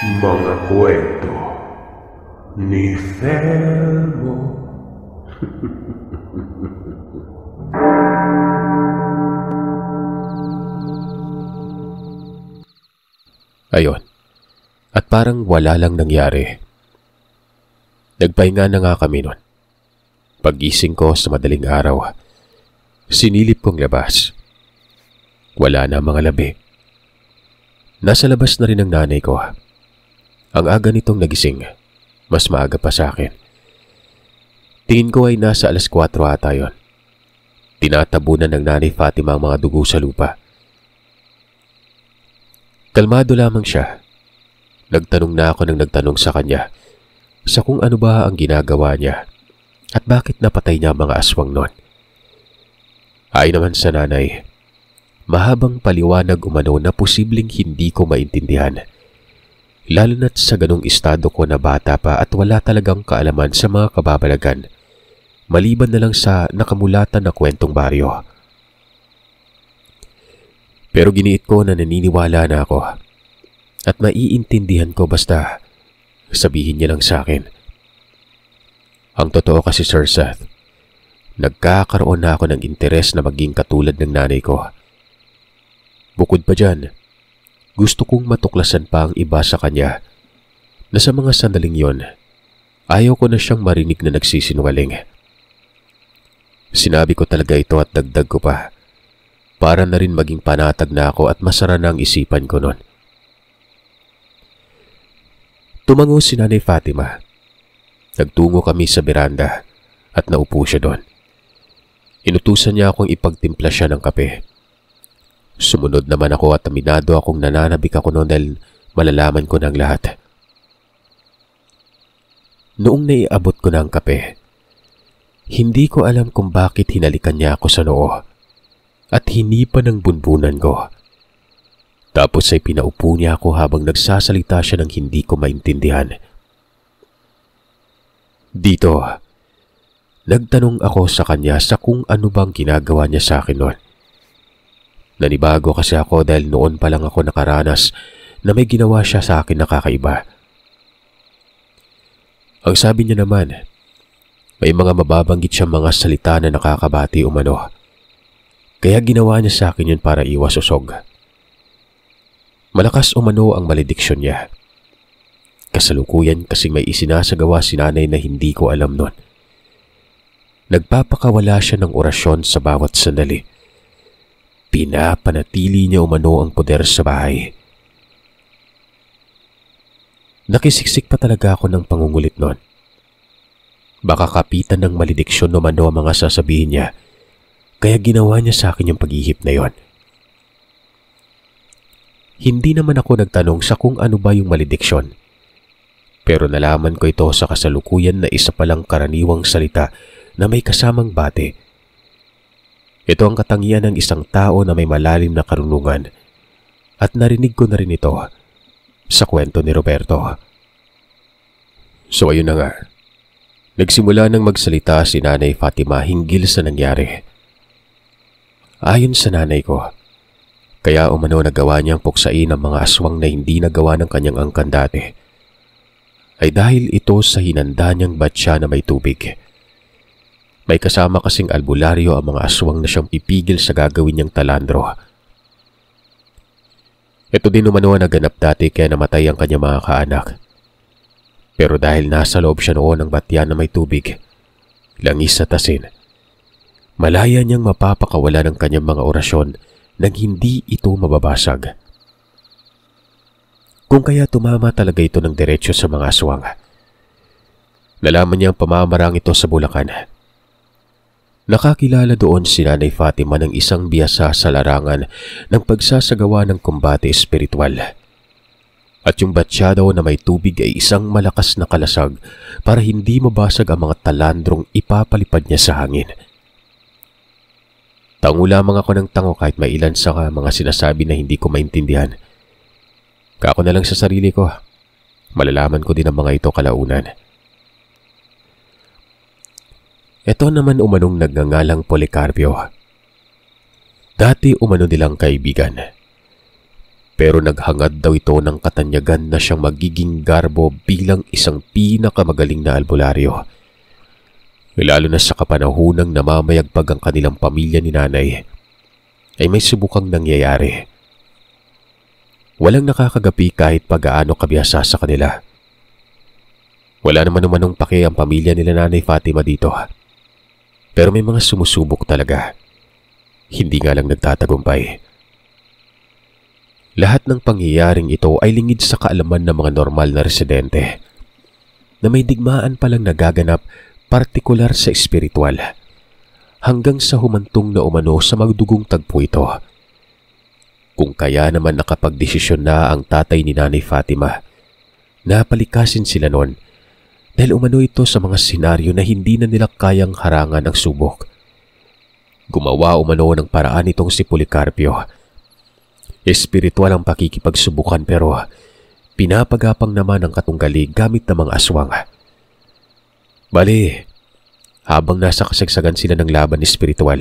Mga kwento ni Felmo. Ayon, at parang wala lang nangyari. Nagpahinga na nga kami nun. Paggising ko sa madaling araw, sinilip kong labas. Wala na mga labi. Nasa labas na rin ang nanay ko. Ang aga nitong nagising, mas maaga pa sa akin. Tingin ko ay nasa 4:00 ata yun. Tinatabunan ng nanay Fatima ang mga dugo sa lupa. Kalmado lamang siya. Nagtanong na ako ng nagtanong sa kanya sa kung ano ba ang ginagawa niya at bakit napatay niya mga aswang nun. Ayon naman sa nanay, mahabang paliwanag umano na posibleng hindi ko maintindihan. Lalo na't sa ganong estado ko na bata pa at wala talagang kaalaman sa mga kababalagan, maliban na lang sa nakamulatan na kwentong baryo. Pero giniit ko na naniniwala na ako at maiintindihan ko basta sabihin niya lang sa akin. Ang totoo kasi, Sir Seth, nagkakaroon na ako ng interes na maging katulad ng nanay ko. Bukod pa dyan, gusto kong matuklasan pa ang iba sa kanya na sa mga sandaling yon, ayaw ko na siyang marinig na nagsisinungaling. Sinabi ko talaga ito at dagdag ko pa, para na rin maging panatag na ako at masara na ang isipan ko nun. Tumango si Nanay Fatima. Nagtungo kami sa beranda at naupo siya doon. Inutusan niya akong ipagtimpla siya ng kape. Sumunod naman ako at aminado akong nananabik ako noon dahil malalaman ko ng lahat. Noong naiabot ko na ang kape, hindi ko alam kung bakit hinalikan niya ako sa noo at hinipan ng bunbunan ko. Tapos ay pinaupo niya ako habang nagsasalita siya ng hindi ko maintindihan. Dito, nagtanong ako sa kanya sa kung ano bang ginagawa niya sa akin noon. Nanibago kasi ako dahil noon pa lang ako nakaranas na may ginawa siya sa akin na kakaiba. Ang sabi niya naman, may mga mababanggit siyang mga salita na nakakabati umano. Kaya ginawa niya sa akin yun para iwas usog. Malakas umano ang malediksyon niya. Kasalukuyan kasing may isinasagawa si nanay na hindi ko alam nun. Nagpapakawala siya ng orasyon sa bawat sandali. Pinapanatili niya umano ang poder sa bahay. Nakisiksik pa talaga ako ng pangungulit nun. Baka kapitan ng malediksyon umano ang mga sasabihin niya. Kaya ginawa niya sa akin yung paghihip na yon. Hindi naman ako nagtanong sa kung ano ba yung malediksyon. Pero nalaman ko ito sa kasalukuyan na isa palang karaniwang salita na may kasamang bate. Ito ang katangian ng isang tao na may malalim na karunungan. At narinig ko na rin ito sa kwento ni Roberto. So ayun na nga. Nagsimula nang magsalita si Nanay Fatima hinggil sa nangyari. Ayon sa nanay ko, kaya umano nagawa niyang puksain ang mga aswang na hindi nagawa ng kanyang angkan dati, ay dahil ito sa hinanda niyang batya na may tubig. May kasama kasing albularyo ang mga aswang na siyang pipigil sa gagawin niyang talandro. Ito din umano ang naganap dati kaya namatay ang kanyang mga kaanak. Pero dahil nasa loob siya noon ng batya na may tubig, langis at asin, malaya niyang mapapakawala ng kanyang mga orasyon nang hindi ito mababasag. Kung kaya tumama talaga ito ng diretsyo sa mga aswang. Nalaman niyang pamamarang ito sa Bulacan. Nakakilala doon si Nanay Fatima ng isang biyasa sa larangan ng pagsasagawa ng kumbate espiritual. At yung batya daw na may tubig ay isang malakas na kalasag para hindi mabasag ang mga talandrong ipapalipad niya sa hangin. Tango lamang ako ng tango kahit may ilan sa mga sinasabi na hindi ko maintindihan. Kako na lang sa sarili ko, malalaman ko din ang mga ito kalaunan. Ito naman umanong nagngangalang Policarpio. Dati umano nilang kaibigan. Pero naghangad daw ito ng katanyagan na siyang magiging garbo bilang isang pinakamagaling na albularyo. Lalo na sa kapanahunang namamayagpag ang kanilang pamilya ni nanay, ay may subukang nangyayari. Walang nakakagapi kahit pag-aano kabihasa sa kanila. Wala naman umanong pake ang pamilya nila Nanay Fatima dito. Pero may mga sumusubok talaga. Hindi nga lang nagtatagumpay. Lahat ng pangyayaring ito ay lingid sa kaalaman ng mga normal na residente na may digmaan palang nagaganap partikular sa espiritual hanggang sa humantong na umano sa magdugong tagpo ito. Kung kaya naman nakapagdesisyon na ang tatay ni Nanay Fatima, napalikasin sila noon dahil umano ito sa mga senaryo na hindi na nila kayang harangan ang subok. Gumawa umano ng paraan itong si Policarpio. Espiritual ang pakikipagsubukan pero pinapagapang naman ang katunggali gamit ng mga aswang. Bali, habang nasa kasagsagan sila ng laban espiritual,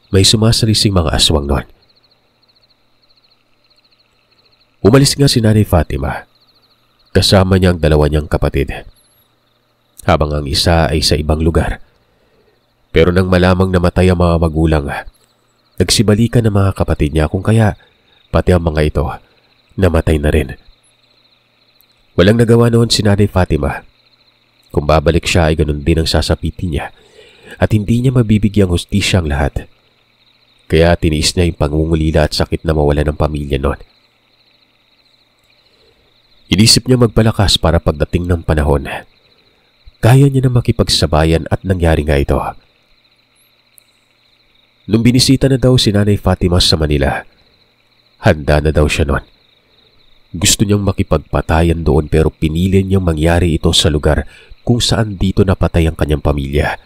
may sumasalising mga aswang noon. Umalis nga si Nanay Fatima, kasama niya ang dalawa niyang kapatid, habang ang isa ay sa ibang lugar. Pero nang malamang namatay ang mga magulang, nagsibalikan ng mga kapatid niya kung kaya pati ang mga ito namatay na rin. Walang nagawa noon si Nanay Fatima. Kung babalik siya ay ganun din ang sasapitin niya at hindi niya mabibigyang hustisya ang lahat. Kaya tiniis niya yung pangungulila at sakit na mawala ng pamilya noon. Inisip niya magpalakas para pagdating ng panahon, kaya niya na makipagsabayan at nangyari nga ito. Nung binisita na daw si Nanay Fatima sa Manila, handa na daw siya noon. Gusto niyang makipagpatayan doon pero pinili niyang mangyari ito sa lugar kung saan dito napatay ang kanyang pamilya.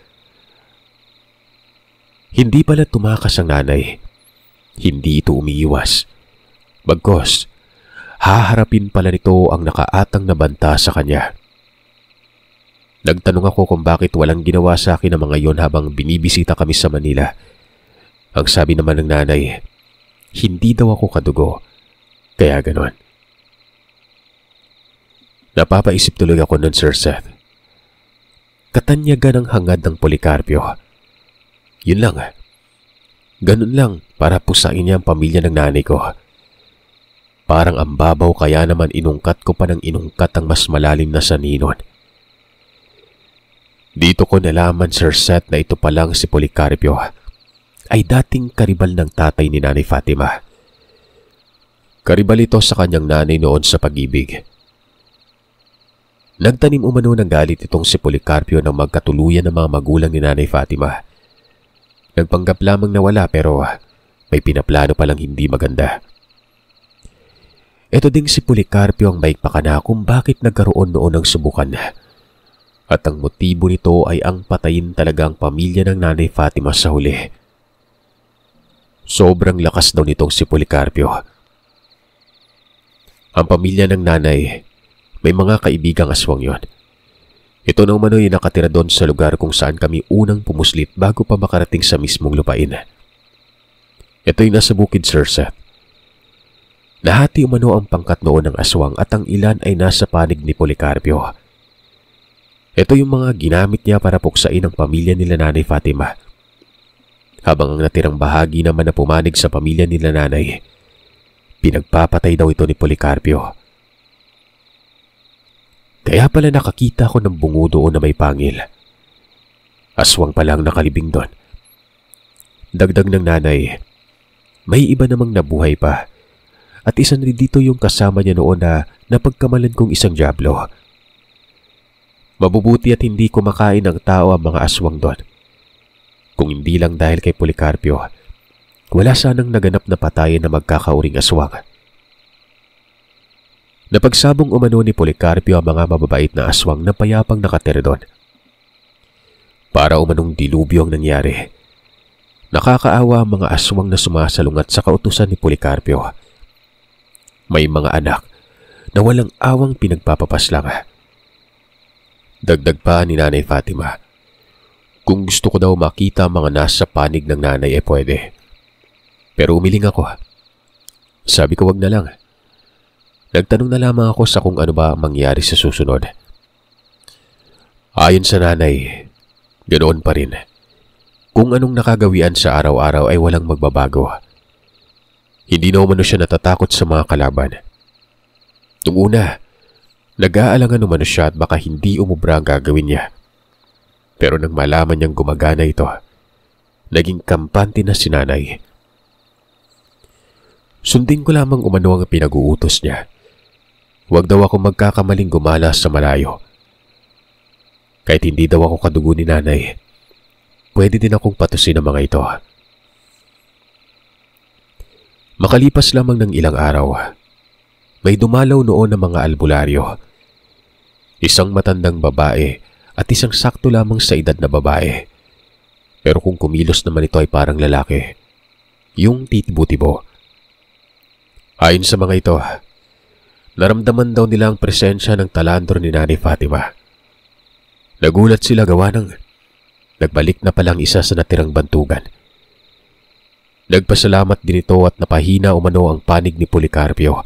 Hindi pala tumakas ang nanay. Hindi ito umiiwas. Bagkus, haharapin pala nito ang nakaatang na banta sa kanya. Nagtanong ako kung bakit walang ginawa sa akin ang mga yon habang binibisita kami sa Manila. Ang sabi naman ng nanay, hindi daw ako kadugo, kaya ganon. Napapaisip tuloy ako nun, Sir Seth. Katanyagan ang hangad ng Policarpio. Yun lang. Ganun lang para pusain niya ang pamilya ng nanay ko. Parang ang babaw kaya naman inungkat ko pa ng inungkat ang mas malalim na saninon. Dito ko nalaman, Sir Seth, na ito palang si Policarpio ay dating karibal ng tatay ni Nanay Fatima. Karibal ito sa kanyang nanay noon sa pag-ibig. Nagtanim umano ng galit itong si Policarpio ng magkatuluyan ng mga magulang ni Nanay Fatima. Nagpanggap lamang na wala pero may pinaplano palang hindi maganda. Ito ding si Policarpio ang maigpakana kung bakit nagkaroon noon ng subukan. At ang motibo nito ay ang patayin talaga ang pamilya ng Nanay Fatima sa huli. Sobrang lakas daw nitong si Policarpio. Ang pamilya ng nanay, may mga kaibigang aswang yon. Ito na umano'y nakatira doon sa lugar kung saan kami unang pumuslit bago pa makarating sa mismong lupain. Ito'y nasa bukid, Sir Seth. Nahati umano ang pangkat noon ng aswang at ang ilan ay nasa panig ni Policarpio. Ito yung mga ginamit niya para puksain ang pamilya nila Nanay Fatima. Habang ang natirang bahagi naman na pumanig sa pamilya nila nanay, pinagpapatay daw ito ni Policarpio. Kaya pala nakakita ko ng bungo doon na may pangil. Aswang pala ang nakalibing doon. Dagdag ng nanay, may iba namang nabuhay pa. At isa na dito yung kasama niya noon na napagkamalan kong isang dyablo. Mabubuti at hindi kumakain ng tao ang mga aswang doon. Kung hindi lang dahil kay Policarpio, wala sanang naganap na patayan na magkakauring aswang. Napagsabong umano ni Policarpio ang mga mababait na aswang na payapang nakatira doon. Para umanong dilubyo ang nangyari. Nakakaawa ang mga aswang na sumasalungat sa kautusan ni Policarpio. May mga anak na walang awang pinagpapapaslang. Dagdag pa ni Nanay Fatima, kung gusto ko daw makita ang mga nasa panig ng nanay pwede. Pero umiling ako. Sabi ko wag na lang. Nagtanong na lamang ako sa kung ano ba ang mangyari sa susunod. Ayon sa nanay, ganoon pa rin. Kung anong nakagawian sa araw-araw ay walang magbabago. Hindi na umano siya natatakot sa mga kalaban. Nung una, nag-aalangan umano siya at baka hindi umubra ang gagawin niya. Pero nang malaman niyang gumagana ito, naging kampante na si nanay. Sundin ko lamang umano ang pinag-uutos niya. Huwag daw ako magkakamaling gumala sa malayo. Kahit hindi daw ako kadugo ni nanay, pwede din akong patusin ang mga ito. Makalipas lamang ng ilang araw, may dumalaw noon ng mga albularyo. Isang matandang babae at isang sakto lamang sa edad na babae. Pero kung kumilos naman ito ay parang lalaki. Yung titibo-tibo. Ayon sa mga ito, naramdaman daw nila ang presensya ng talandro ni Nanay Fatima. Nagulat sila gawa ng nagbalik na palang isa sa natirang bantugan. Nagpasalamat din ito at napahina umano ang panig ni Policarpio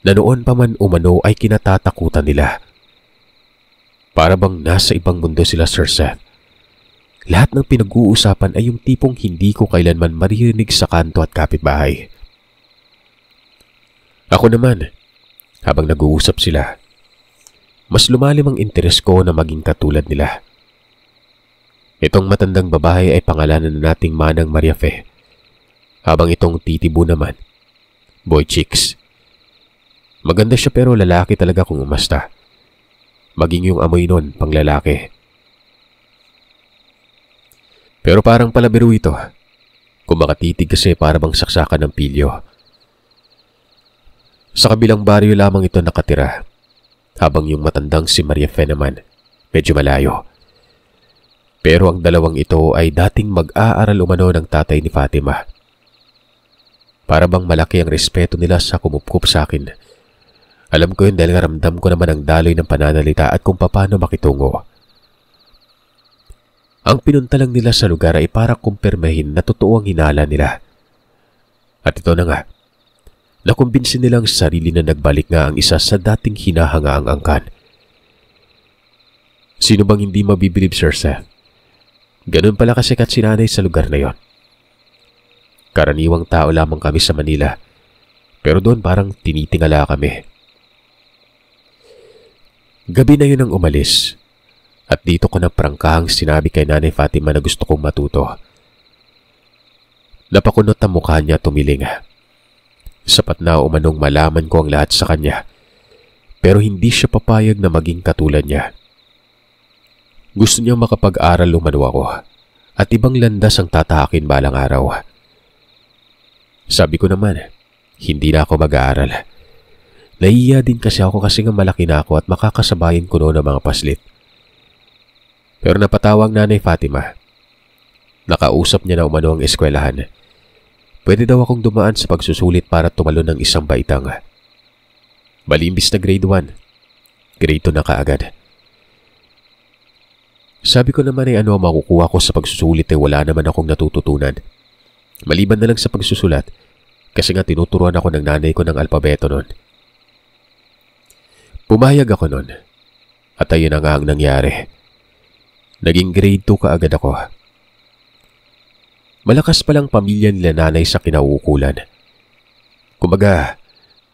na noon pa man umano ay kinatatakutan nila. Para bang nasa ibang mundo sila, Sir Seth. Lahat ng pinag-uusapan ay yung tipong hindi ko kailanman maririnig sa kanto at kapitbahay. Ako naman, habang nag-uusap sila, mas lumalim ang interes ko na maging katulad nila. Itong matandang babae ay pangalanan na nating Manang Mariafe, habang itong titibo naman, Boy Chicks. Maganda siya pero lalaki talaga kung umasta. Maging yung amoy nun pang lalaki. Pero parang palabiro ito. Kung makatitig kasi para bang saksakan ng pilyo. Sa kabilang baryo lamang ito nakatira, habang yung matandang si Mariafe naman, medyo malayo. Pero ang dalawang ito ay dating mag-aaral umano ng tatay ni Fatima. Para bang malaki ang respeto nila sa kumupkup sa akin. Alam ko yun dahil ramdam ko naman ang daloy ng pananalita at kung paano makitungo. Ang pinunta lang nila sa lugar ay para kumpirmahin na totoo ang hinala nila. At ito na nga, nakumbinsin nilang sarili na nagbalik nga ang isa sa dating hinahangaang angkan. Sino bang hindi mabibilib, Sir Seth? Ganun pala kasikat si nanay sa lugar na yon. Karaniwang tao lamang kami sa Manila, pero doon parang tinitingala kami. Gabi na yun ang umalis, at dito ko na prangkahang sinabi kay Nanay Fatima na gusto kong matuto. Napakunot ang mukha niya tumiling. Sapat na umanong malaman ko ang lahat sa kanya, pero hindi siya papayag na maging katulad niya. Gusto niya makapag-aral umano ako, at ibang landas ang tatahakin balang araw. Sabi ko naman, hindi na ako mag-aaral. Nahiya din kasi ako kasi nga malaki na ako at makakasabayin ko noon ang mga paslit. Pero napatawang Nanay Fatima. Nakausap niya na umano ang eskwelahan. Pwede daw akong dumaan sa pagsusulit para tumalon ng isang baitang. Balimbis na grade 1, grade 2 na kaagad. Sabi ko naman ay ano ang makukuha ko sa pagsusulit ay wala naman akong natututunan. Maliban na lang sa pagsusulat kasi nga tinuturuan ako ng nanay ko ng alpabeto noon. Pumayag ako noon at ayun na nga ang nangyari. Naging grade 2 kaagad ako. Malakas palang pamilya nila nanay sa kinauukulan. Kumbaga,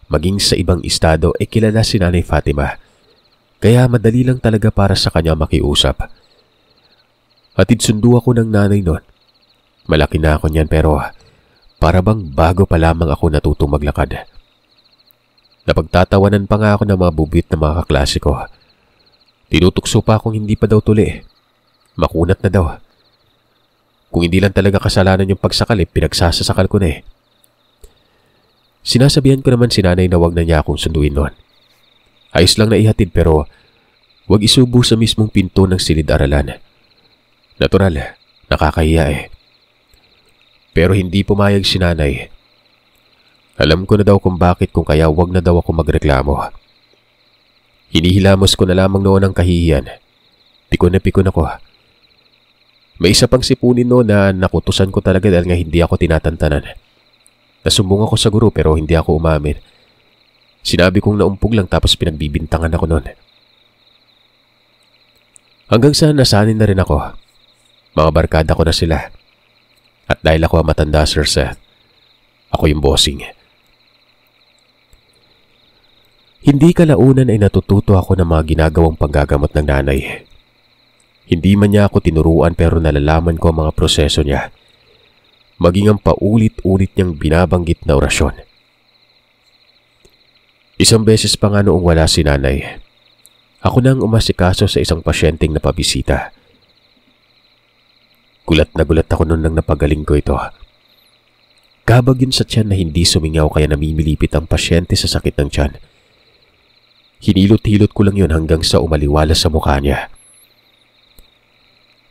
maging sa ibang estado ay kilala si Nanay Fatima. Kaya madali lang talaga para sa kanya makiusap. Hatid sundo ako ng nanay noon. Malaki na ako niyan pero para bang bago pa lamang ako natutong maglakad. Napagtatawanan pa nga ako ng mga bubit na mga kaklase ko. Tinutukso pa akong hindi pa daw tuli. Makunat na daw. Kung hindi lang talaga kasalanan yung pagsakal pinagsasasakal ko na Sinasabihan ko naman si nanay na wag na niya akong sunduin noon. Ayos lang na ihatid pero wag isubo sa mismong pinto ng silid-aralan. Natural, nakakahiya Pero hindi pumayag si nanay. Alam ko na daw kung bakit kung kaya wag na daw ako magreklamo. Hinihilamos ko na lamang noon ang kahihiyan. Pikon ako. May isa pang sipunin noon na nakutusan ko talaga dahil nga hindi ako tinatantanan. Nasumbong ako sa guro pero hindi ako umamin. Sinabi kong naumpog lang tapos pinagbibintangan ako noon. Hanggang sa nasanin na rin ako. Mga barkada ko na sila. At dahil ako ang matanda, Sir Seth, ako yung bossing. Hindi kalaunan ay natututo ako ng mga ginagawang panggagamot ng nanay. Hindi man niya ako tinuruan pero nalalaman ko ang mga proseso niya. Maging ang paulit-ulit niyang binabanggit na orasyon. Isang beses pa nga noong wala si nanay, ako nang umasikaso sa isang pasyenteng napabisita. Gulat na gulat ako noon nang napagaling ko ito. Kabag yun sa tiyan na hindi sumingaw kaya namimilipit ang pasyente sa sakit ng tiyan. Hinilot-hilot ko lang yun hanggang sa umaliwala sa mukha niya.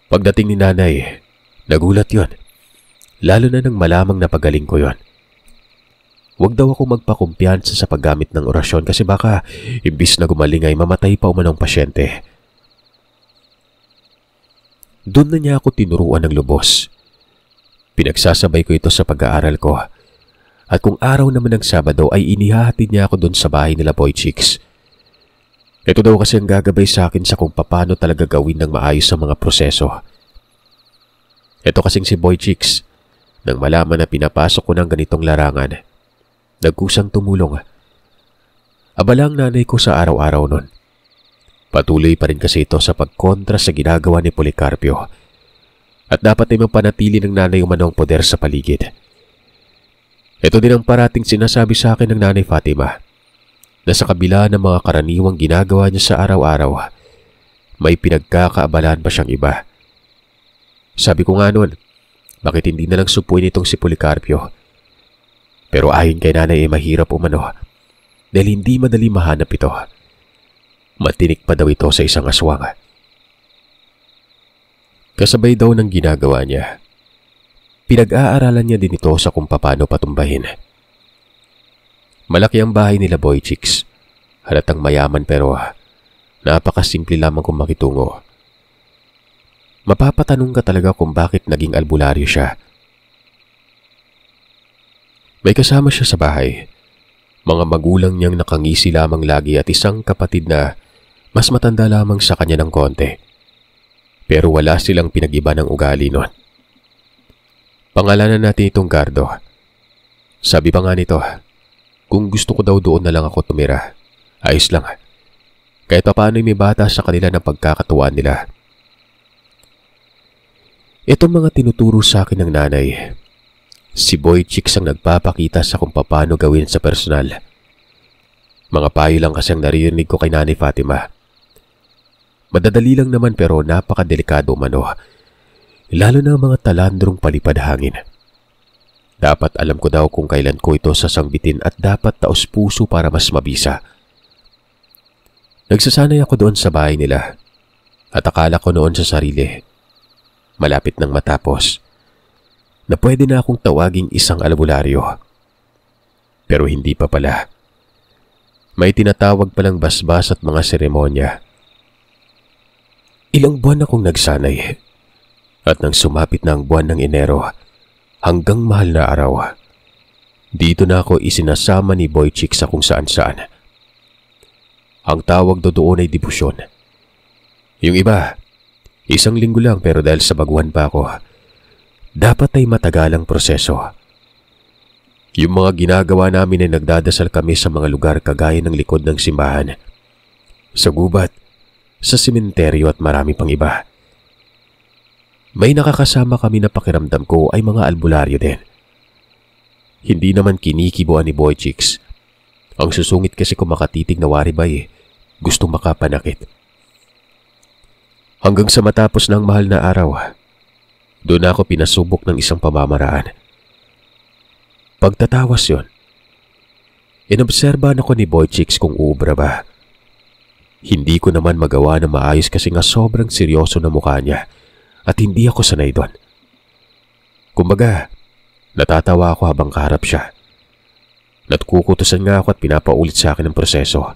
Pagdating ni nanay, nagulat yun. Lalo na nang malamang napagaling ko yun. Huwag daw ako magpakumpiyansa sa paggamit ng orasyon kasi baka imbis na gumaling ay mamatay pa umanong pasyente. Doon na niya ako tinuruan ng lubos. Pinagsasabay ko ito sa pag-aaral ko. At kung araw naman ng Sabado ay inihahatid niya ako doon sa bahay nila Boy Chicks. Ito daw kasi ang gagabay sa akin sa kung paano talaga gawin ng maayos ang mga proseso. Ito kasing si Boy Chicks, nang malaman na pinapasok ko ng ganitong larangan, nagkusang tumulong. Abala ang nanay ko sa araw-araw nun. Patuloy pa rin kasi ito sa pagkontra sa ginagawa ni Policarpio. At dapat ay mapanatili ng nanay umanong poder sa paligid. Ito din ang parating sinasabi sa akin ng nanay Fatima, na sa kabila ng mga karaniwang ginagawa niya sa araw-araw, may pinagkakaabalaan pa siyang iba. Sabi ko nga noon, bakit hindi na lang supuin itong si Policarpio? Pero ayon kay nanay ay mahirap umano, dahil hindi madali mahanap ito. Matinik pa daw ito sa isang aswang. Kasabay daw ng ginagawa niya, pinag-aaralan niya din ito sa kung paano patumbahin. Malaki ang bahay nila Boy Chicks. Halatang mayaman pero napakasimple lamang kung makitungo. Mapapatanong ka talaga kung bakit naging albularyo siya. May kasama siya sa bahay. Mga magulang niyang nakangisi lamang lagi at isang kapatid na mas matanda lamang sa kanya ng konti. Pero wala silang pinag-iba ng ugali nun. Pangalanan natin itong Gardo. Sabi pa nga nito, kung gusto ko daw doon na lang ako tumira, ayos lang. Kahit paano may bata sa kanila ng pagkakatuwaan nila. Itong mga tinuturo sa akin ng nanay, si Boy Chicks ang nagpapakita sa kung paano gawin sa personal. Mga payo lang kasi ang naririnig ko kay Nanay Fatima. Madadali lang naman pero napakadelikado umano, lalo na mga talandrong palipad hangin. Dapat alam ko daw kung kailan ko ito sasangbitin at dapat taos puso para mas mabisa. Nagsasanay ako doon sa bahay nila at akala ko noon sa sarili, malapit nang matapos, na pwede na akong tawaging isang albularyo. Pero hindi pa pala. May tinatawag palang basbas at mga seremonya. Ilang buwan akong nagsanay at nang sumapit na ang buwan ng Enero, hanggang mahal na araw, dito na ako isinasama ni Boy Chicks sa kung saan-saan. Ang tawag doon ay debusyon. Yung iba, isang linggo lang pero dahil sa baguhan pa ako, dapat ay matagalang proseso. Yung mga ginagawa namin ay nagdadasal kami sa mga lugar kagaya ng likod ng simbahan, sa gubat, sa sementeryo at marami pang iba. May nakakasama kami na pakiramdam ko ay mga albularyo din. Hindi naman kinikibuan ni Boy Chicks. Ang susungit kasi kung makatitig na waribay, gustong makapanakit. Hanggang sa matapos ng mahal na araw, doon ako pinasubok ng isang pamamaraan. Pagtatawas yon, inobserbahan ako ni Boy Chicks kung uubra ba. Hindi ko naman magawa na maayos kasi nga sobrang seryoso na mukha niya. At hindi ako sanay doon. Kumbaga, natatawa ako habang kaharap siya. Natkukutusan nga ako at pinapaulit sa akin ang proseso.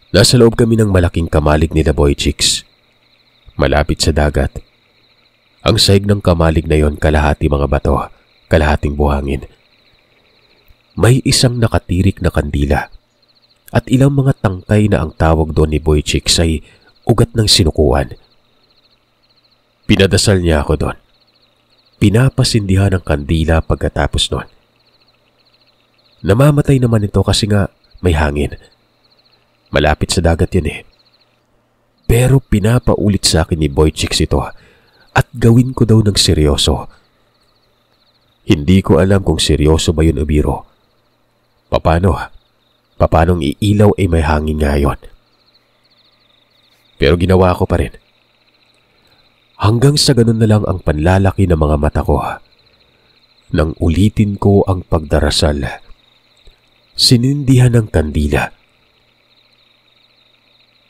Nasa loob kami ng malaking kamalig nila Boy Chicks. Malapit sa dagat. Ang sahig ng kamalig na yon kalahati mga bato kalahating buhangin. May isang nakatirik na kandila at ilang mga tangkay na ang tawag doon ni Boy Chicks ay ugat ng sinukuan. Pinadasal niya ako doon. Pinapasindihan ng kandila pagkatapos noon. Namamatay naman ito kasi nga may hangin. Malapit sa dagat yun eh. Pero pinapaulit sa akin ni Boy Chicks ito at gawin ko daw ng seryoso. Hindi ko alam kung seryoso ba yun o biro. Papanong iilaw ay may hangin nga yun. Pero ginawa ko pa rin. Hanggang sa ganun na lang ang panlalaki ng mga mata ko. Nang ulitin ko ang pagdarasal, sinindihan ng kandila.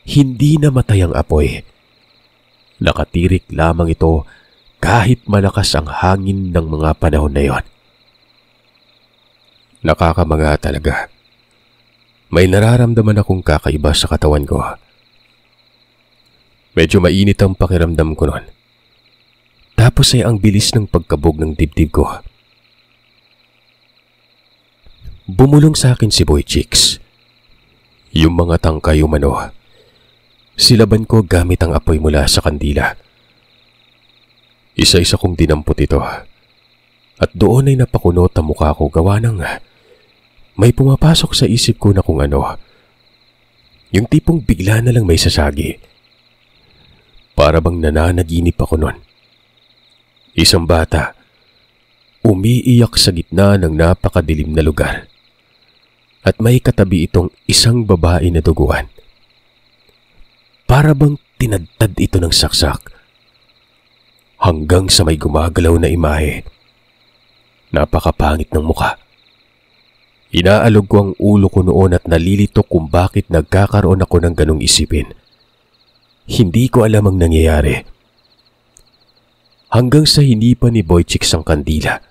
Hindi namatay ang apoy. Nakatirik lamang ito kahit malakas ang hangin ng mga panahon na yon. Nakakamanga talaga. May nararamdaman akong kakaiba sa katawan ko. Medyo mainit ang pakiramdam ko noon. Tapos ay ang bilis ng pagkabog ng dibdib ko. Bumulong sa akin si Boy Chicks. Yung mga tangkay umano, silaban ko gamit ang apoy mula sa kandila. Isa-isa kong dinampot ito. At doon ay napakunot ang mukha ko gawa ng may pumapasok sa isip ko na kung ano. Yung tipong bigla na lang may sasagi. Para bang nananaginip ako nun. Isang bata, umiiyak sa gitna ng napakadilim na lugar. At may katabi itong isang babae na duguan. Para bang tinadtad ito ng saksak. Hanggang sa may gumagalaw na imahe. Napakapangit ng mukha. Inaalog ko ang ulo ko noon at nalilito kung bakit nagkakaroon ako ng ganong isipin. Hindi ko alam ang nangyayari. Hanggang sa hindi pa ni Boy Chicks ang kandila.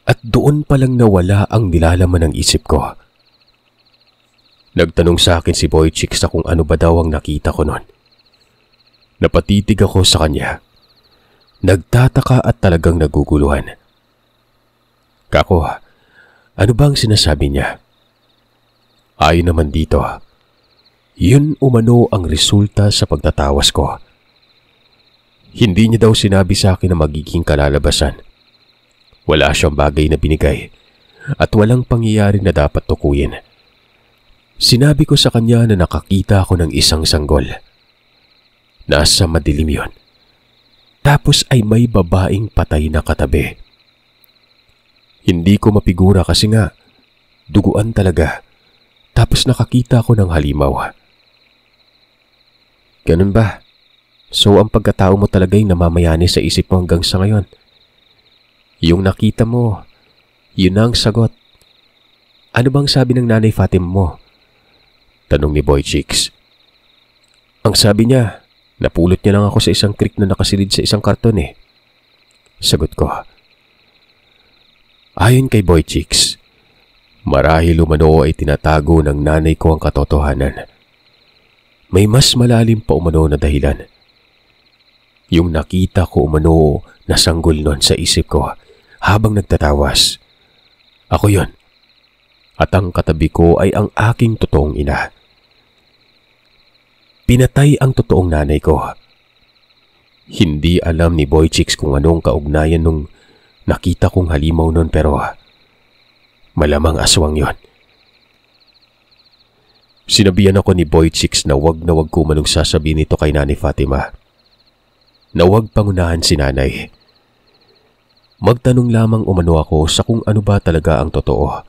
At doon palang nawala ang nilalaman ng isip ko. Nagtanong sa akin si Boy Chicks sa kung ano ba daw ang nakita ko noon. Napatitig ako sa kanya. Nagtataka at talagang naguguluhan. Kako, ano ba ang sinasabi niya? Ayon naman dito, yun umano ang resulta sa pagtatawas ko. Hindi niya daw sinabi sa akin na magiging kalalabasan. Wala siyang bagay na binigay at walang pangyayari na dapat tukuyin. Sinabi ko sa kanya na nakakita ako ng isang sanggol. Nasa madilim yun. Tapos ay may babaeng patay na katabi. Hindi ko mapigura kasi nga, duguan talaga. Tapos nakakita ko ng halimaw. Ganun ba? So ang pagkatao mo talaga'y namamayani sa isip mo hanggang sa ngayon. Yung nakita mo, yun ang sagot. Ano bang sabi ng Nanay Fatima mo? Tanong ni Boy Chicks. Ang sabi niya, napulot niya lang ako sa isang creek na nakasilid sa isang karton eh. Sagot ko. Ayon kay Boy Chicks, marahil umano ay tinatago ng nanay ko ang katotohanan. May mas malalim pa umano na dahilan. Yung nakita ko umano na sanggol nun sa isip ko habang nagtatawas. Ako yun. At ang katabi ko ay ang aking totoong ina. Pinatay ang totoong nanay ko. Hindi alam ni Boy Chicks kung anong kaugnayan nung nakita kong halimaw nun pero malamang aswang yon. Sinabihan ako ni Boy Chicks na wag ko manong sasabihin ito kay Nanay Fatima. Na wag pangunahan si nanay. Magtanong lamang umano ako sa kung ano ba talaga ang totoo.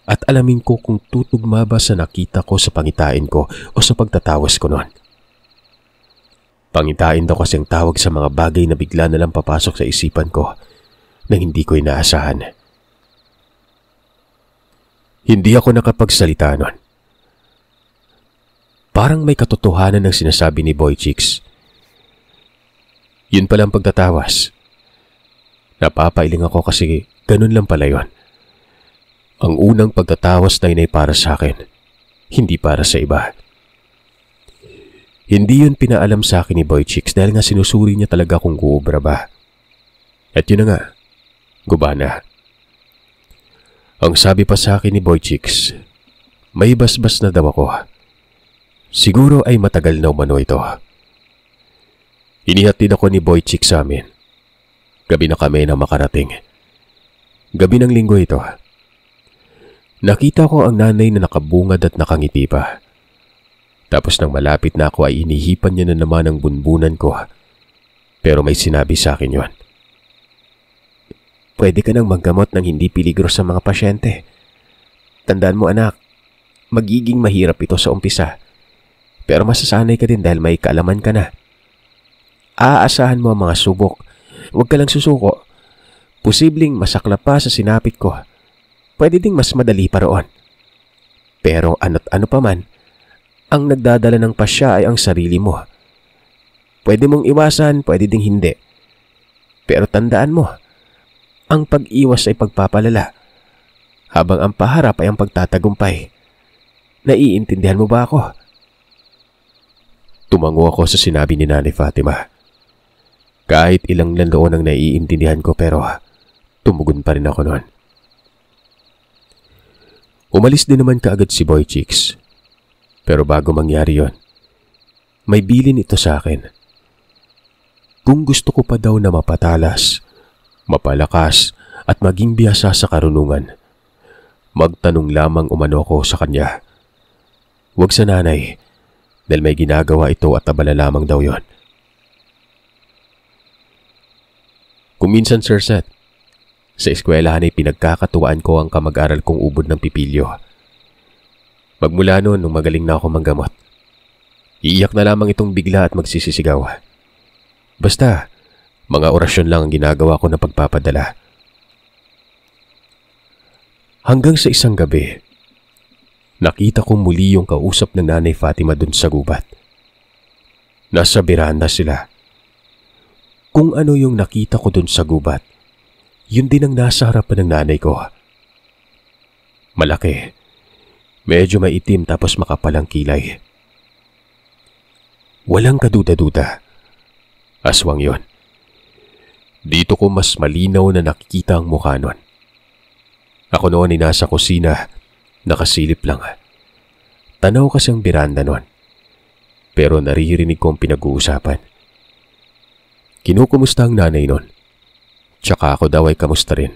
At alamin ko kung tutugma ba sa nakita ko sa pangitain ko o sa pagtatawas ko nun. Pangitain daw kasi ang tawag sa mga bagay na bigla na lang papasok sa isipan ko na hindi ko inaasahan. Hindi ako nakapagsalita nun. Parang may katotohanan ng sinasabi ni Boy Chicks. Yun palang pagtatawas. Napapailing ako kasi ganun lang pala yun. Ang unang pagtatawas na yun ay para sa akin, hindi para sa iba. Hindi yun pinaalam sa akin ni Boy Chicks dahil nga sinusuri niya talaga kung guobra ba. At yun na nga, gumana. Ang sabi pa sa akin ni Boy Chicks, may basbas na daw ako. Siguro ay matagal na umano ito. Inihatid ako ni Boy Chicks sa amin. Gabi na kami na makarating. Gabi ng linggo ito. Nakita ko ang nanay na nakabungad at nakangiti pa. Tapos nang malapit na ako ay inihipan niya na naman ang bunbunan ko. Pero may sinabi sa akin yon. Pwede ka nang maggamot ng hindi peligro sa mga pasyente. Tandaan mo anak, magiging mahirap ito sa umpisa. Pero masasanay ka din dahil may kaalaman ka na. Aasahan mo ang mga subok. Huwag ka lang susuko. Posibleng masaklap pa sa sinapit ko. Pwede ding mas madali pa roon. Pero ano't ano pa man, ang nagdadala ng pasya ay ang sarili mo. Pwede mong iwasan, pwede ding hindi. Pero tandaan mo, ang pag-iwas ay pagpapalala, habang ang paharap ay ang pagtatagumpay. Naiintindihan mo ba ako? Tumango ako sa sinabi ni Nanay Fatima. Kahit ilang landoon ang naiintindihan ko pero tumugon pa rin ako noon. Umalis din naman kaagad si Boy Chicks. Pero bago mangyari yon, may bilin ito sa akin. Kung gusto ko pa daw na mapatalas, mapalakas at maging biyasa sa karunungan, magtanong lamang umano ko sa kanya. Huwag sa nanay, dahil may ginagawa ito at abala lamang daw yon. Kung minsan, Sir Seth, sa eskwelahan ay pinagkakatuwaan ko ang kamag-aral kong ubod ng pipilyo. Magmula noon nung magaling na ako manggamot, iiyak na lamang itong bigla at magsisisigaw. Basta, mga orasyon lang ang ginagawa ko na pagpapadala. Hanggang sa isang gabi, nakita ko muli yung kausap ng Nanay Fatima dun sa gubat. Nasa beranda sila. Kung ano yung nakita ko dun sa gubat, yun din ang nasa harapan ng nanay ko. Malaki, medyo maitim tapos makapalang kilay. Walang kaduda-duda. Aswang yon. Dito ko mas malinaw na nakikita ang mukha nun. Ako noon ay nasa kusina, nakasilip lang. Tanaw kasi ang beranda nun. Pero naririnig ko ang pinag-uusapan. Kinukumusta ang nanay nun. Tsaka ako daw ay kamusta rin.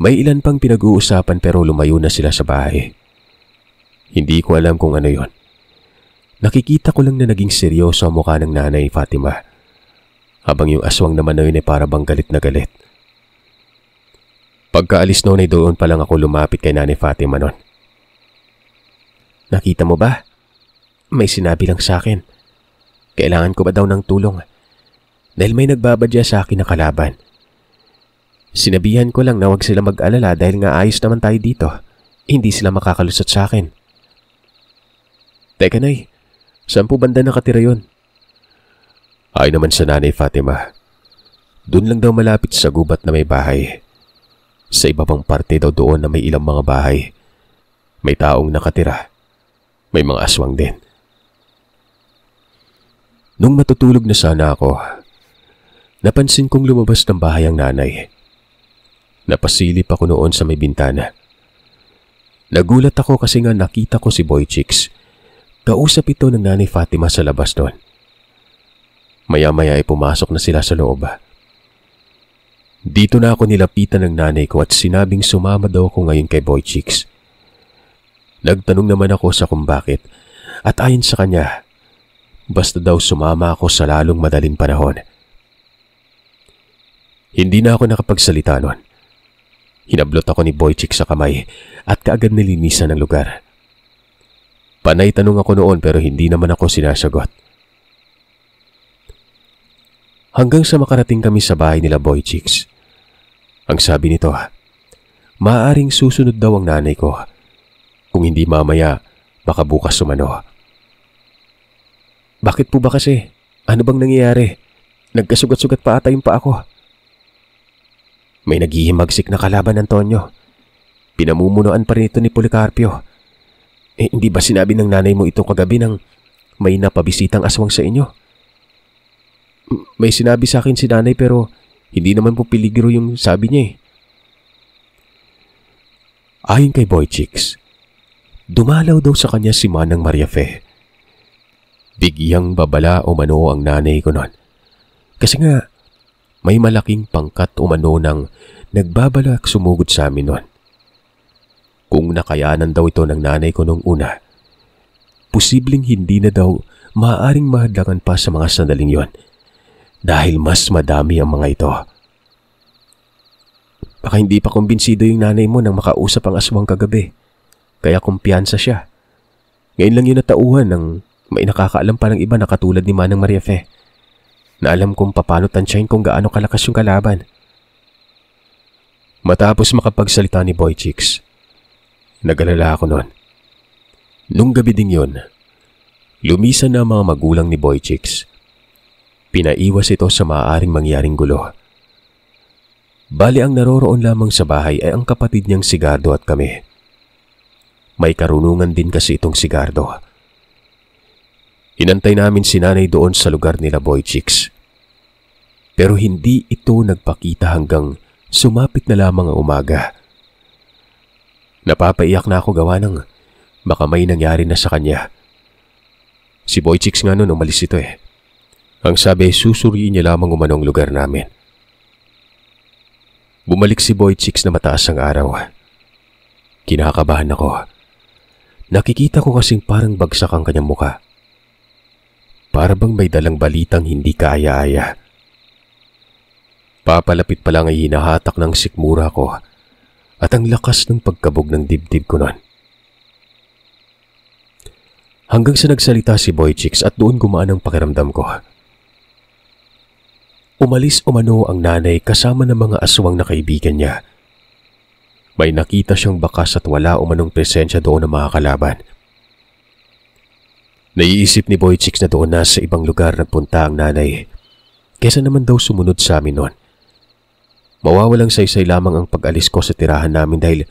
May ilan pang pinag-uusapan pero lumayo na sila sa bahay. Hindi ko alam kung ano yon. Nakikita ko lang na naging seryoso ang mukha ng Nanay Fatima. Habang yung aswang naman na yun ay para bang galit na galit. Pagkaalis noon ay doon pa lang ako lumapit kay Nanay Fatima noon. Nakita mo ba? May sinabi lang sa akin. Kailangan ko ba daw ng tulong? Dahil may nagbabadya sa akin na kalaban. Sinabihan ko lang na huwag sila mag-alala dahil nga ayos naman tayo dito. Hindi sila makakalusot sa akin. Teka nay, saan po banda nakatira yun? Ay naman sa Nanay Fatima. Doon lang daw malapit sa gubat na may bahay. Sa iba pang parte daw doon na may ilang mga bahay. May taong nakatira. May mga aswang din. Nung matutulog na sana ako, napansin kong lumabas ng bahay ang nanay. Napasilip ako noon sa may bintana. Nagulat ako kasi nga nakita ko si Boy Chicks. Kausap ito ng Nanay Fatima sa labas doon. Maya-maya ay pumasok na sila sa loob. Dito na ako nilapitan ng nanay ko at sinabing sumama daw ako ngayon kay Boy Chicks. Nagtanong naman ako sa kung bakit at ayon sa kanya, basta daw sumama ako sa lalong madaling panahon. Hindi na ako nakapagsalita noon. Hinablot ako ni Boy Chicks sa kamay at kaagad nilinisan ng lugar. Panay tanong ako noon pero hindi naman ako sinasagot. Hanggang sa makarating kami sa bahay nila Boy Chicks. Ang sabi nito, maaaring susunod daw ang nanay ko. Kung hindi mamaya, baka bukas sumano. Bakit po ba kasi? Ano bang nangyayari? Nagkasugat-sugat pa ata yung paa ko. May naghihimagsik na kalaban, Antonio. Pinamumunuan pa rin ito ni Policarpio. Hindi ba sinabi ng nanay mo ito kagabi nang may napabisitang aswang sa inyo? May sinabi sa akin si nanay pero Hindi naman po peligro yung sabi niya eh. Ayon kay Boy Chicks, dumalaw daw sa kanya si Manang Mariafe. Bigyang babala umano ang nanay ko noon. Kasi nga, may malaking pangkat umano ng nagbabalak sumugod sa amin noon. Kung nakayanan daw ito ng nanay ko nung una, posibleng hindi na daw maaaring mahadlangan pa sa mga sandaling yon dahil mas madami ang mga ito. Baka hindi pa kumbinsido yung nanay mo nang makausap ang aswang kagabi, kaya kumpiyansa siya. Ngayon lang yun natauhan ng may nakakaalam pa ng iba na katulad ni Manang Mariafe, na alam kung paano tansyahin kung gaano kalakas yung kalaban. Matapos makapagsalita ni Boy Chicks, nag-alala ako noon. Nung gabi ding yun, lumisan na ang mga magulang ni Boy Chicks. Pinaiwas ito sa maaaring mangyaring gulo. Bali ang naroroon lamang sa bahay ay ang kapatid niyang si Gardo at kami. May karunungan din kasi itong si Gardo. Inantay namin si nanay doon sa lugar nila Boy Chicks. Pero hindi ito nagpakita hanggang sumapit na lamang ang umaga. Napapaiyak na ako gawa ng baka may nangyari na sa kanya. Si Boy Chicks nga noon umalis ito eh. Ang sabi susuriin niya lamang umanong lugar namin. Bumalik si Boy Chicks na mataas ang araw. Kinakabahan ako. Nakikita ko kasing parang bagsak ang kanyang muka. Para bang may dalang balitang hindi kaaya-aya. Papalapit pa lang ay hinahatak ng sikmura ko at ang lakas ng pagkabog ng dibdib ko noon. Hanggang sa nagsalita si Boy Chicks at doon gumaan ang pakiramdam ko. Umalis umano ang nanay kasama ng mga aswang na kaibigan niya. May nakita siyang bakas at wala umanong presensya doon ng mga kalaban. Naiisip ni Boy Chicks na doon na sa ibang lugar nagpunta ang nanay, kesa naman daw sumunod sa amin noon. Mawawalang saysay lamang ang pag-alis ko sa tirahan namin dahil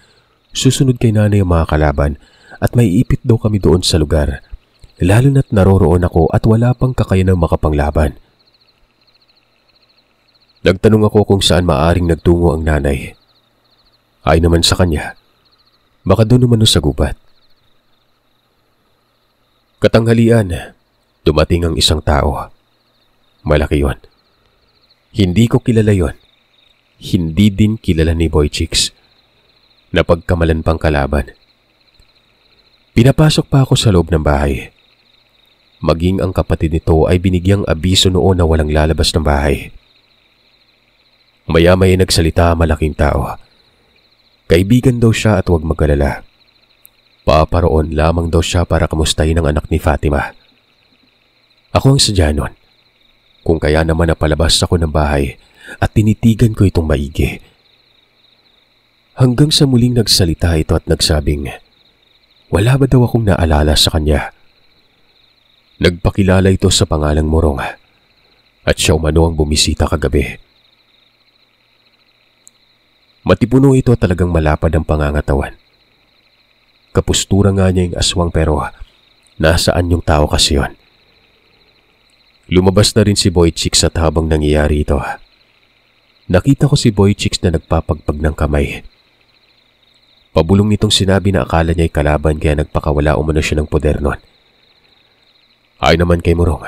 susunod kay nanay ang mga kalaban at may ipit daw kami doon sa lugar, lalo na't naroroon ako at wala pang kakayanang makapanglaban. Nagtanong ako kung saan maaring nagtungo ang nanay. Ay naman sa kanya, baka doon umano sa gubat. Katanghalian, dumating ang isang tao. Malaki yon. Hindi ko kilala yon. Hindi din kilala ni Boy Chicks. Napagkamalan pang kalaban. Pinapasok pa ako sa loob ng bahay. Maging ang kapatid nito ay binigyang abiso noon na walang lalabas ng bahay. Maya-maya nagsalita malaking tao. Kaibigan daw siya at huwag mag-alala. Paparoon lamang daw siya para kamustahin ang anak ni Fatima. Ako ang sadya nun. Kung kaya naman napalabas ako ng bahay at tinitigan ko itong maigi. Hanggang sa muling nagsalita ito at nagsabing, wala ba daw akong naalala sa kanya? Nagpakilala ito sa pangalang Morong at siya umano ang bumisita kagabi. Matipuno ito talagang malapad ang pangangatawan. Kapustura nga niya yung aswang pero nasaan yung tao kasi yon? Lumabas na rin si Boy Chicks at habang nangyayari ito, nakita ko si Boy Chicks na nagpapagpag ng kamay. Pabulong nitong sinabi na akala niya ay kalaban kaya nagpakawala umano siya ng poder nun. Ay naman kay Morong,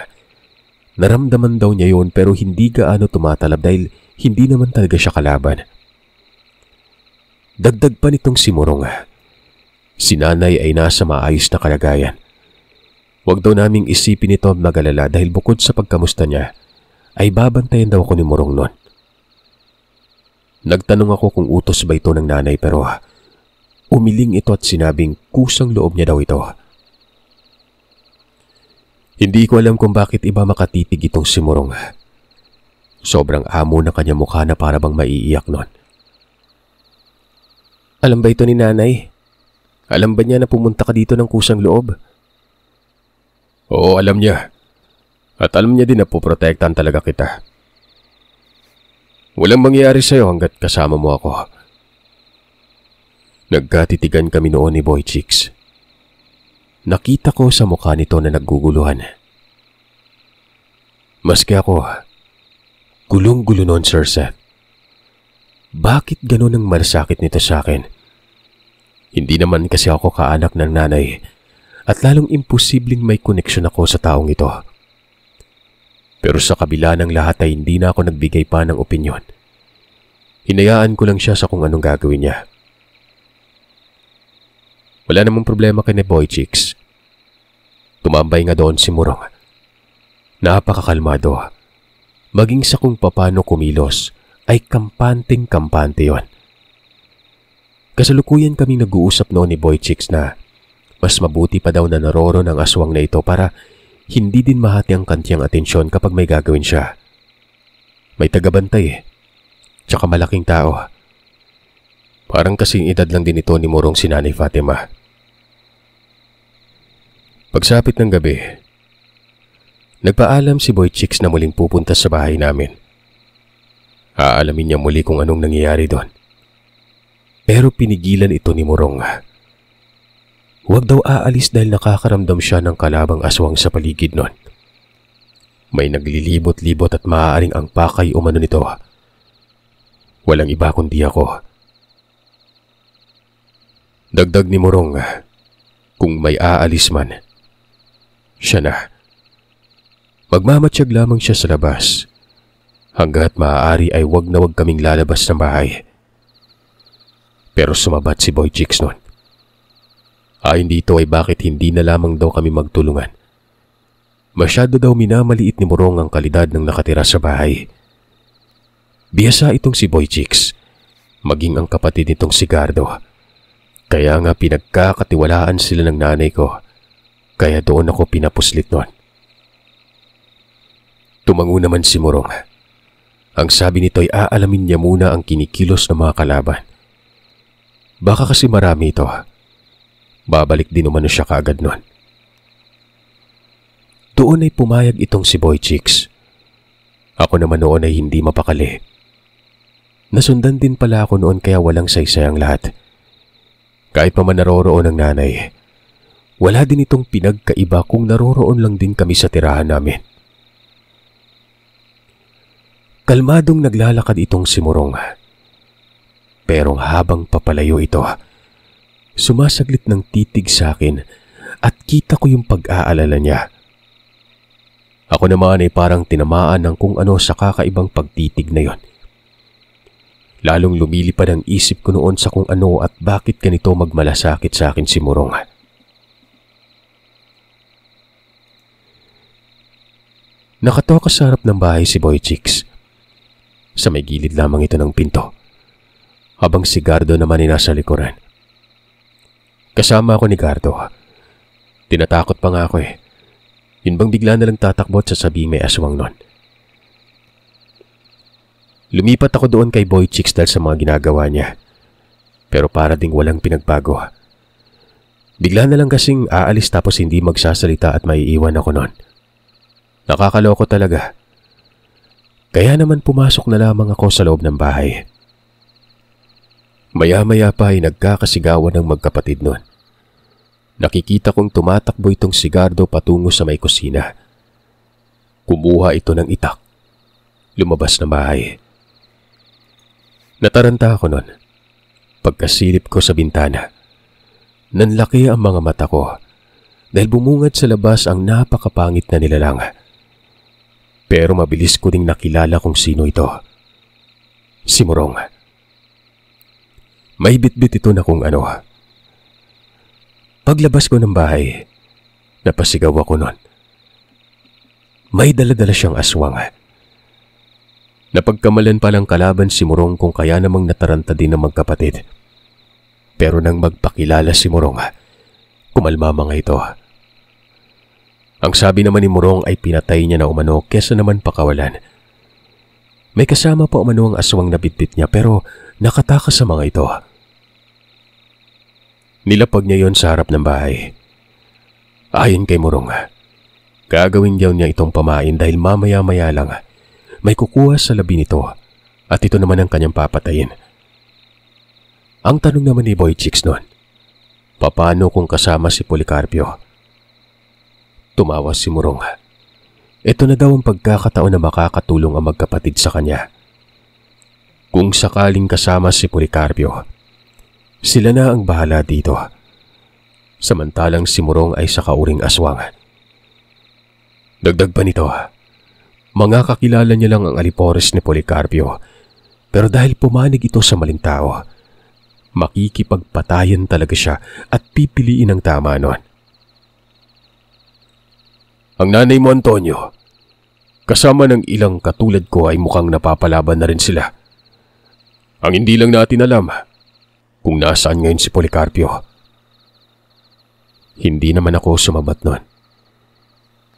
naramdaman daw niya yun pero hindi gaano tumatalab dahil hindi naman talaga siya kalaban. Dagdag pa nitong si Morong, si nanay ay nasa maayos na kalagayan. Huwag daw naming isipin ito mag-alala dahil bukod sa pagkamusta niya, ay babantayan daw ako ni Morong nun. Nagtanong ako kung utos ba ito ng nanay pero umiling ito at sinabing kusang loob niya daw ito. Hindi ko alam kung bakit iba makatitig itong si Morong. Sobrang amo na kanya mukha na para bang maiiyak nun. Alam ba ito ni nanay? Alam ba niya na pumunta ka dito ng kusang loob? Oo, alam niya. At alam niya din na puprotektahan talaga kita. Walang mangyayari sa'yo hanggat kasama mo ako. Nagkatitigan kami noon ni Boy Chicks. Nakita ko sa mukha nito na nagguguluhan. Maski ako, gulong-gulo noon, Sir Seth. Bakit ganun ang malasakit nito sa akin? Hindi naman kasi ako kaanak ng nanay at lalong imposibleng may koneksyon ako sa taong ito. Pero sa kabila ng lahat ay hindi na ako nagbigay pa ng opinyon. Hinayaan ko lang siya sa kung anong gagawin niya. Wala namang problema kay Boy Chicks. Tumambay nga doon si Murong. Napakakalmado. Maging sa kung papano kumilos ay kampanteng-kampante yon. Kasalukuyan kaming nag-uusap noon ni Boy Chicks na mas mabuti pa daw na naroon ang aswang na ito para hindi din mahati ang kantiyang atensyon kapag may gagawin siya. May tagabantay tsaka malaking tao. Parang kasing edad lang din ito ni Murong si Nanay Fatima. Pagsapit ng gabi, nagpaalam si Boy Chicks na muling pupunta sa bahay namin. Aalamin niya muli kung anong nangyayari doon. Pero pinigilan ito ni Murong. Huwag daw aalis dahil nakakaramdam siya ng kalabang aswang sa paligid nun. May naglilibot-libot at maaaring ang pakay umano nito. Walang iba kundi ako. Dagdag ni Murong, kung may aalis man, siya na. Magmamatsyag lamang siya sa labas. Hanggat maaari ay wag na wag kaming lalabas ng bahay. Pero sumabat si Boy Chicks nun. Ayon dito ay bakit hindi na lamang daw kami magtulungan. Masyado daw minamaliit ni Murong ang kalidad ng nakatira sa bahay. Biyasa itong si Boy Chicks, maging ang kapatid nitong si Gardo. Kaya nga pinagkakatiwalaan sila ng nanay ko. Kaya doon ako pinapuslit nun. Tumango naman si Murong. Ang sabi nito ay aalamin niya muna ang kinikilos ng mga kalaban. Baka kasi marami ito. Babalik din umano siya kaagad nun. Doon ay pumayag itong si Boy Chicks. Ako naman noon ay hindi mapakali. Nasundan din pala ako noon kaya walang saysay ang lahat. Kahit pa man naroroon ang nanay, wala din itong pinagkaiba kung naroroon lang din kami sa tirahan namin. Kalmadong naglalakad itong si Murong. Pero habang papalayo ito, sumasaglit ng titig sa akin at kita ko yung pag-aalala niya. Ako naman ay parang tinamaan ng kung ano sa kakaibang pagtitig na yon. Lalong lumilipad ang isip ko noon sa kung ano at bakit ganito magmalasakit sa akin si Murong. Nakatoka sa harap ng bahay si Boy Chicks. Sa may gilid lamang ito ng pinto. Habang si Gardo naman ay nasa likuran. Kasama ako ni Gardo. Tinatakot pa nga ako eh. Yun bang bigla na lang tatakbo at sasabing may aswang nun. Lumipat ako doon kay Boy Chicks dahil sa mga ginagawa niya. Pero para ding walang pinagbago. Bigla na lang kasing aalis tapos hindi magsasalita at maiiwan ako nun. Nakakaloko talaga. Kaya naman pumasok na lamang ako sa loob ng bahay. Maya-maya pa ay nagkakasigawan ng magkapatid nun. Nakikita kong tumatakbo itong si Gardo patungo sa may kusina. Kumuha ito ng itak. Lumabas na bahay. Nataranta ako nun. Pagkasilip ko sa bintana, nanlaki ang mga mata ko dahil bumungad sa labas ang napakapangit na nilalang. Pero mabilis ko ding nakilala kung sino ito. Si Murong. May bitbit ito na kung ano. Paglabas ko ng bahay, napasigaw ako nun. May dala-dala siyang aswang. Napagkamalan palang kalaban si Murong kung kaya namang nataranta din ng magkapatid. Pero nang magpakilala si Murong, kumalma mga ito. Ang sabi naman ni Murong ay pinatay niya na umano kesa naman pakawalan. May kasama pa umano ang aswang na bitbit niya pero nakatakas sa mga ito. Nilapag niya yon sa harap ng bahay. Ayon kay Murong, gagawin daw niya itong pamain dahil mamaya-maya lang may kukuha sa labi nito at ito naman ang kanyang papatayin. Ang tanong naman ni Boy Chicks noon, paano kung kasama si Policarpio? Tumawa si Murong. Ito na daw ang pagkakataon na makakatulong ang magkapatid sa kanya. Kung sakaling kasama si Policarpio, sila na ang bahala dito. Samantalang si Morong ay sa kauring aswang. Dagdag pa nito, mga kakilala niya lang ang alipores ni Policarpio, pero dahil pumanig ito sa maling tao, makikipagpatayan talaga siya at pipiliin ang tama nun. Ang nanay mo, Antonio, kasama ng ilang katulad ko ay mukhang napapalaban na rin sila. Ang hindi lang natin alam kung nasaan ngayon si Policarpio. Hindi naman ako sumabat nun.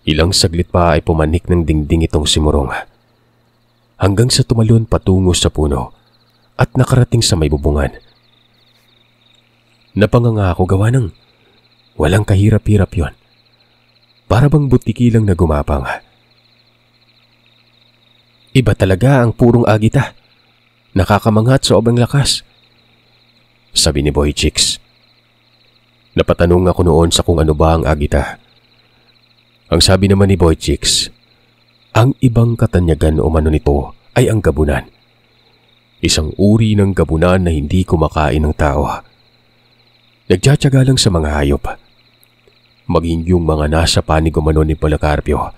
Ilang saglit pa ay pumanik ng dingding itong si Morong, hanggang sa tumalon patungo sa puno at nakarating sa may bubungan. Napanganga ako gawa ng walang kahirap-hirap yon. Para bang butiki lang na gumapang. Iba talaga ang purong agita. Nakakamangat sa sobrang lakas, sabi ni Boy Chicks. Napatanong ako noon sa kung ano ba ang agita. Ang sabi naman ni Boy Chicks, ang ibang katanyagan o mano nito ay ang gabunan. Isang uri ng gabunan na hindi kumakain ng tao. Nagtsatsaga lang sa mga hayop. Maging yung mga nasa panig umano ni Policarpio,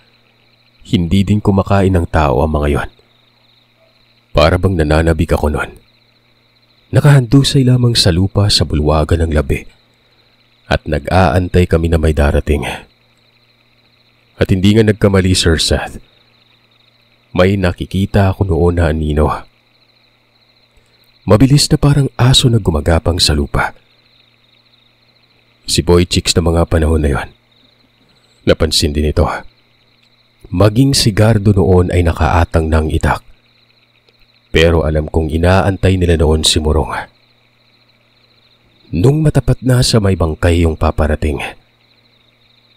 hindi din kumakain ng tao ang mga yon. Para bang nananabik ako noon. Nakahandusay lamang sa lupa sa bulwagan ng labi at nag-aantay kami na may darating. At hindi nga nagkamali, Sir Seth. May nakikita ako noon na anino. Mabilis na parang aso na gumagapang sa lupa. Si Boy Chicks na mga panahon na yon. Napansin din ito. Maging si Gardo noon ay nakaatang ng itak. Pero alam kong inaantay nila noon si Morong. Nung matapat na sa may bangkay yung paparating,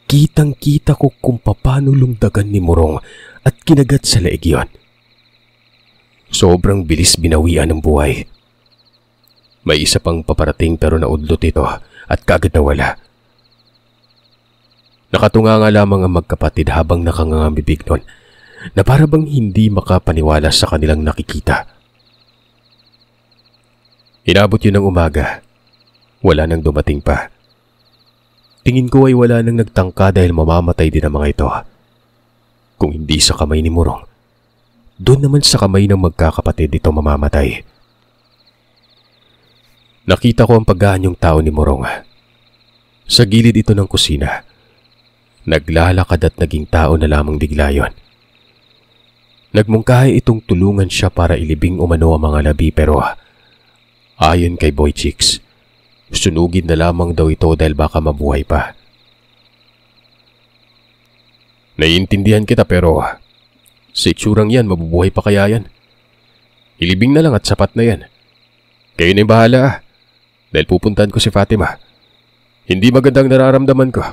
kitang-kita ko kung paano lumdagan ni Morong at kinagat sa leeg yon. Sobrang bilis binawian ng buhay. May isa pang paparating pero naudlot ito at kagad nawala. Nakatunga nga lamang ang magkapatid habang nakangangambibig nun na para bang hindi makapaniwala sa kanilang nakikita. Inabot yun ng umaga. Wala nang dumating pa. Tingin ko ay wala nang nagtangka dahil mamamatay din ang mga ito. Kung hindi sa kamay ni Morong, doon naman sa kamay ng magkakapatid ito mamamatay. Nakita ko ang paggaanyong tao ni Morong. Sa gilid ito ng kusina. Naglalakad at naging tao na lamang bigla yon. Nagmungkahi itong tulungan siya para ilibing umano ang mga labi pero ayon kay Boy Chicks, sunugin na lamang daw ito dahil baka mabuhay pa. Naiintindihan kita pero sa itsurang yan, mabubuhay pa kaya yan? Ilibing na lang at sapat na yan. Kayo na yung bahala dahil pupuntahan ko si Fatima. Hindi magandang nararamdaman ko.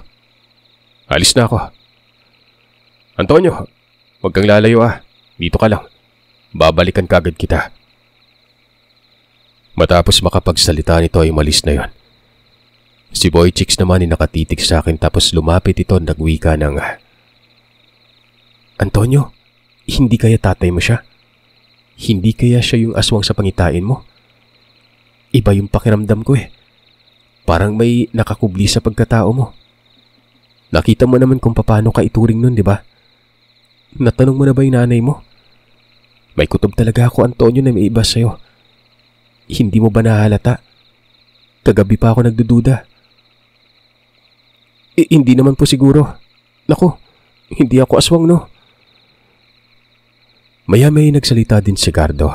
Alis na ako. Antonio, huwag kang lalayo Dito ka lang. Babalikan kagad kita. Matapos makapagsalita nito ay umalis na yon. Si Boy Chicks naman ay nakatitig sa akin tapos lumapit ito nagwika ng Antonio, hindi kaya tatay mo siya? Hindi kaya siya yung aswang sa pangitain mo? Iba yung pakiramdam ko Parang may nakakubli sa pagkatao mo. Nakita mo naman kung paano ka ituring nun, di ba? Natanong mo na ba yung nanay mo? May kutob talaga ako, Antonio, na may iba sa'yo. Hindi mo ba nahalata? Kagabi pa ako nagdududa. Hindi naman po siguro. Naku, hindi ako aswang, no? Maya-may nagsalita din si Gardo.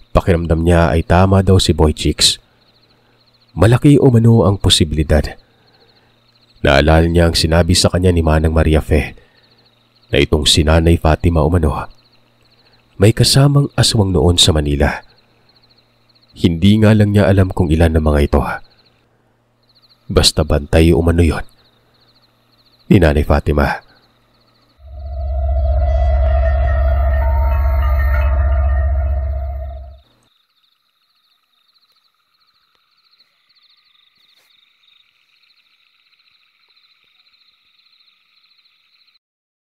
Pakiramdam niya ay tama daw si Boy Chicks. Malaki o mano ang posibilidad. Naalala niya ang sinabi sa kanya ni Manang Maria Fe na itong si Nanay Fatima umano may kasamang aswang noon sa Manila. Hindi nga lang niya alam kung ilan ng mga ito. Basta bantay umano yon ni Nanay Fatima.